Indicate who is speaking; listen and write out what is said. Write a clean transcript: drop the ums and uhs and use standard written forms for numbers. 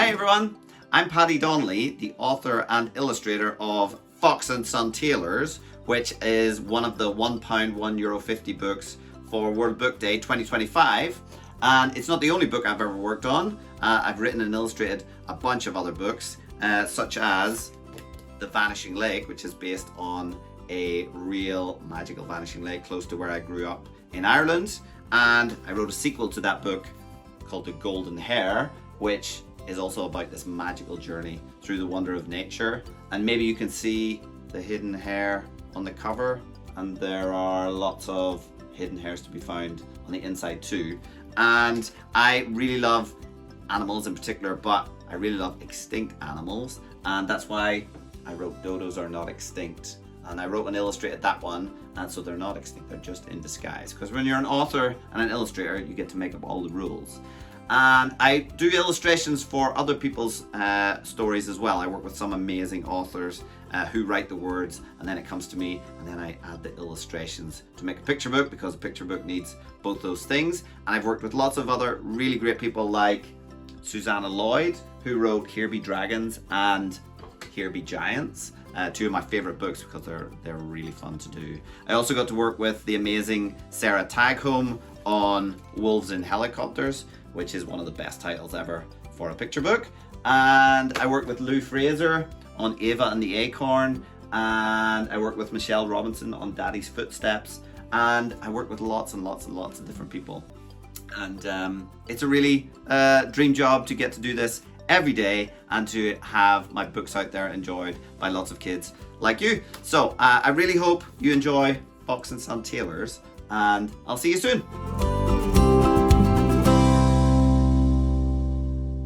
Speaker 1: Hi everyone, I'm Paddy Donnelly, the author and illustrator of Fox and Son Tailors, which is one of the £1, €1.50 books for World Book Day 2025. And it's not the only book I've ever worked on. I've written and illustrated a bunch of other books, such as The Vanishing Lake, which is based on a real magical vanishing lake close to where I grew up in Ireland. And I wrote a sequel to that book called The Golden Hair, which is also about this magical journey through the wonder of nature. And maybe you can see the hidden hair on the cover, and there are lots of hidden hairs to be found on the inside too. And I really love animals in particular, but I really love extinct animals, and that's why I wrote Dodos Are Not Extinct. And I wrote and illustrated that one, and so they're not extinct, they're just in disguise. Because when you're an author and an illustrator, you get to make up all the rules. And I do illustrations for other people's stories as well. I work with some amazing authors who write the words, and then it comes to me, and then I add the illustrations to make a picture book, because a picture book needs both those things. And I've worked with lots of other really great people like Susanna Lloyd, who wrote Here Be Dragons and Here Be Giants, two of my favorite books because they're really fun to do. I also got to work with the amazing Sarah Taghome on Wolves in Helicopters, which is one of the best titles ever for a picture book. And I worked with Lou Fraser on Ava and the Acorn, and I worked with Michelle Robinson on Daddy's Footsteps, and I worked with lots and lots and lots of different people. And it's a really dream job to get to do this every day and to have my books out there enjoyed by lots of kids like you. So I really hope you enjoy Fox and Son Tailors, and I'll see you soon.